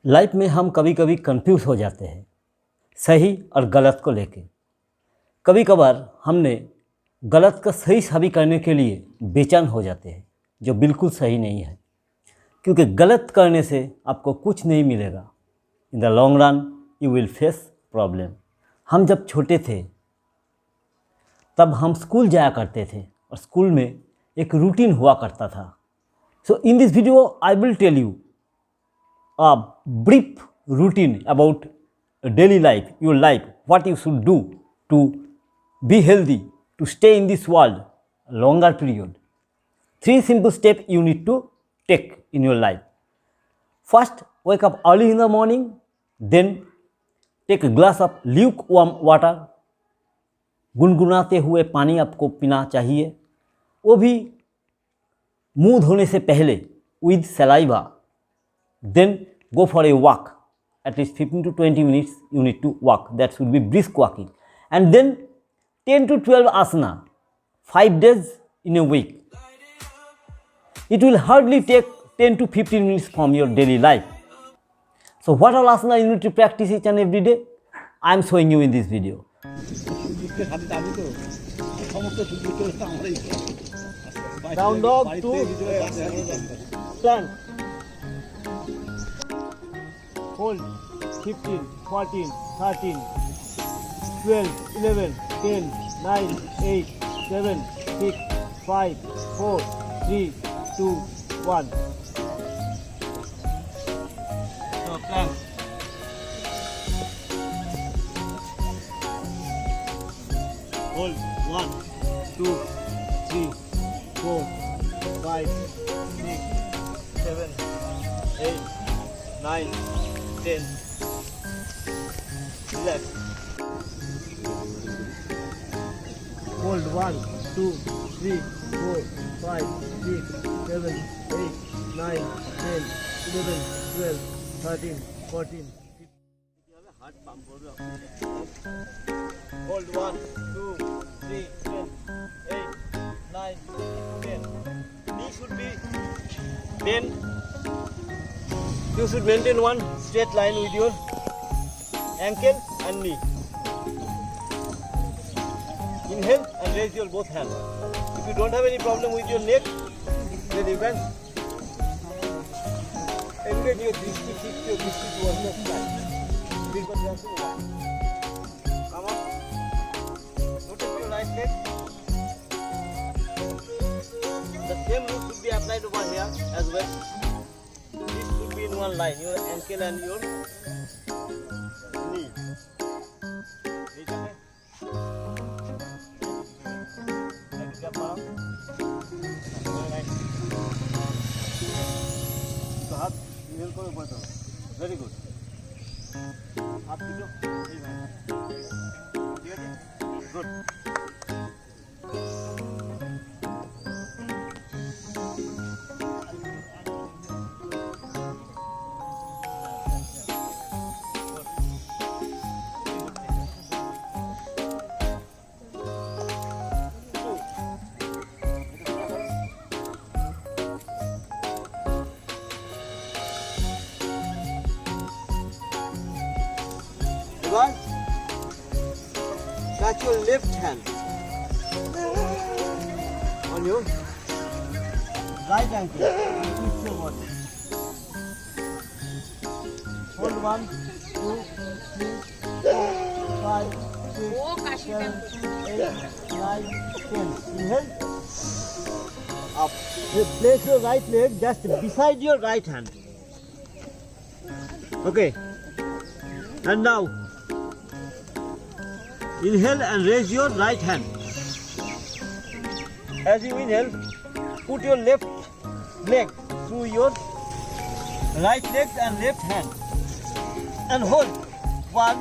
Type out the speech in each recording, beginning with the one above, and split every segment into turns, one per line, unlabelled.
Life में हम कभी कभी कंफ्यूज हो जाते हैं सही और गलत को लेके। कभी कभार हमने गलत का सही साबित करने के लिए बेचैन हो जाते हैं, जो बिल्कुल सही नहीं है, क्योंकि गलत करने से आपको कुछ नहीं मिलेगा। In the long run you will face problem. हम जब छोटे थे तब हम स्कूल जाया करते थे और स्कूल में एक रूटीन हुआ करता था। So in this video I will tell you a brief routine about daily life, your life, what you should do to be healthy, to stay in this world a longer period. 3 simple steps you need to take in your life. First, wake up early in the morning, then take a glass of lukewarm water. गुनगुनाते हुए पानी आपको पीना चाहिए, वो भी मुंह धोने से पहले with saliva. Then go for a walk, at least 15 to 20 minutes you need to walk. That should be brisk walking. And then 10 to 12 asana, 5 days in a week. It will hardly take 10 to 15 minutes from your daily life. So what all asana you need to practice each and every day? I am showing you in this video. Down dog to plank. Hold 15, 14, 13, 12, 11, 10, 9, 8, 7, 6, 5, 4, 3, 2, 1. So plank. Hold 1, 2, 3, 4, 5, 6, 7, 8, 9, 10. Relax. Hold 1, 2, 3, 4, 5, 6, 7, 8, 9, 10, 11, 12, 13, 14. Heart pump. Hold 1, 2, 3, 10, 8, 9, 10. Knee should be bent. You should maintain one straight line with your ankle and knee. Inhale and raise your both hands. If you don't have any problem with your neck, then you can engage your dishti, fix your dishti towards the sky. Come up. Rotate your right leg. The same rule should be applied over here as well. This should be in one line, your ankle and your knee. Very good. Good. One, catch your left hand on your right ankle. Twist your body. Hold 1, 2, 3, 4, 5, 6, 7, 8, 9, 10. Inhale. Up. Place your right leg just beside your right hand. Okay. And now, inhale and raise your right hand. As you inhale, put your left leg through your right leg and left hand. And hold 1,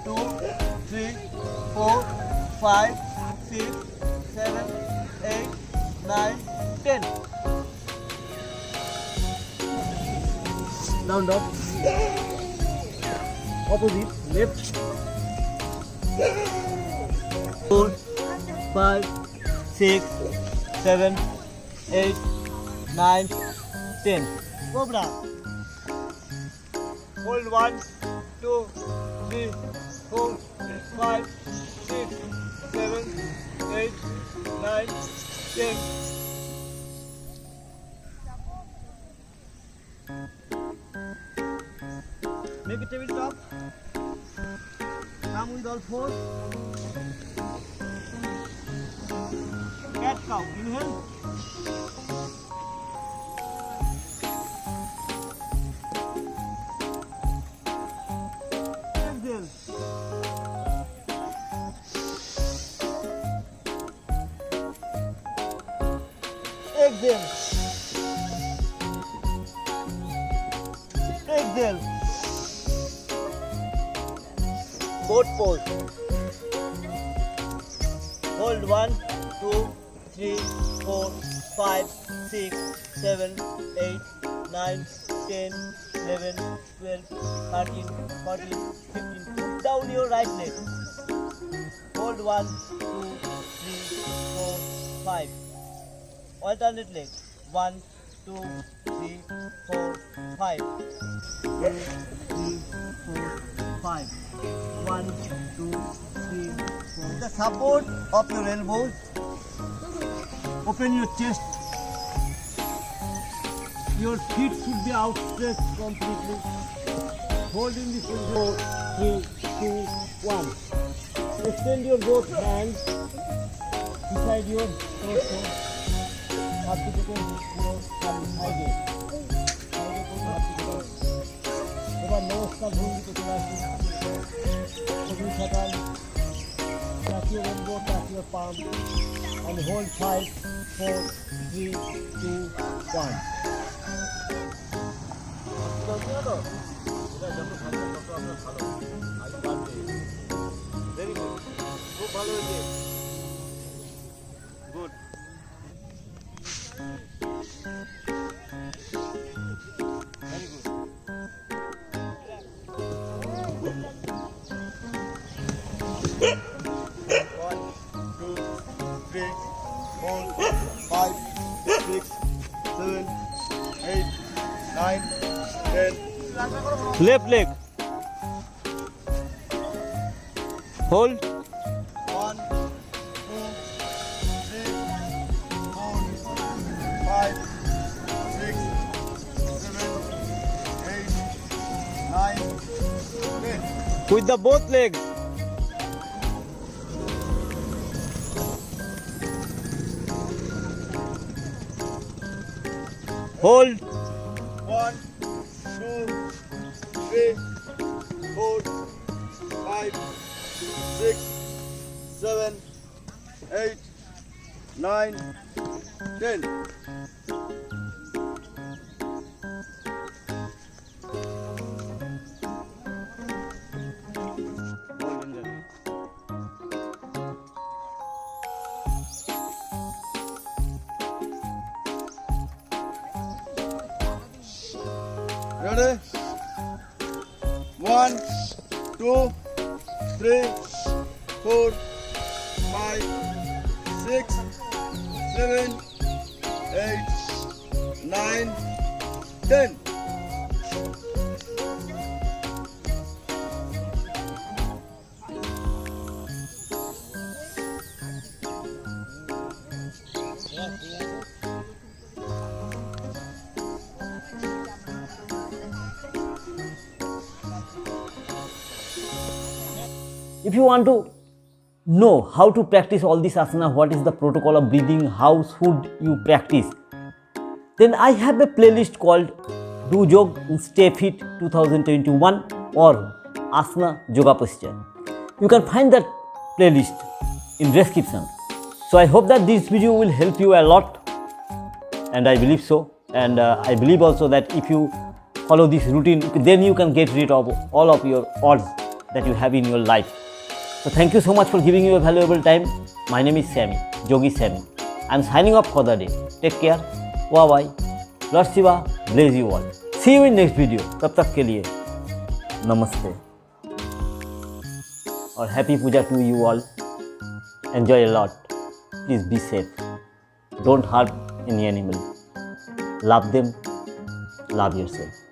2, 3, 4, 5, 6, 7, 8, 9, 10. Down dog. Opposite, left. 4, 5, 6, 7, 8, 9, 10. Cobra.
Hold 1, 2, 3, 4, 5, 6, 7, 8, 9, 10. Make it tabletop. Come with all fours. Cat cow. Inhale. Exhale. Exhale. Exhale. Boat pose. Hold 1, 2, 3, 4, 5, 6, 7, 8, 9, 10, 11, 12, 13, 14, 15. Put down your right leg. Hold 1, 2, 3, 4, 5. Alternate leg. 1, 2, 3, 4, 5. 2, 3, 4, 5. 1, 2, 3, 4. With the support of your elbows, open your chest. Your feet should be outstretched completely. Holding this in 4, 3, 2, 1. Extend your both hands beside your torso. Happy to go সাইডে এবার নমস্কার ভঙ্গিতে চলে আসুন সবুজ সকাল touch your elbow, touch your palm and hold 5, 4, 3, 2, 1. Very good. খুব ভালো হয়েছে good very good 1, 2, 3, 4, 5, 6, 7, 8, 9, 10.
Left leg. Hold.
1, 2, 3, 4, 5, 6, 7, 8, 9, 10.
With the both legs. Hold.
1, 2, 3, 4, 5, 6, 7, 8, 9, 10. Ready? 1, 2, 3, 4, 5, 6, 7, 8, 9, 10.
If you want to know how to practice all this asana, what is the protocol of breathing, how should you practice, then I have a playlist called Do Yog in Stay Fit 2021 or Asana Yoga Posture. You can find that playlist in description. So I hope that this video will help you a lot, and I believe so. And I believe also that if you follow this routine, then you can get rid of all of your odds that you have in your life. So thank you so much for giving your valuable time. My name is Sammy, Yogi Sammy. I am signing off for the day. Take care. Bye bye. Lord Shiva bless you all. See you in next video. तब तक के लिए नमस्ते और happy puja to you all. Enjoy a lot. Please be safe. Don't hurt any animal. Love them. Love yourself.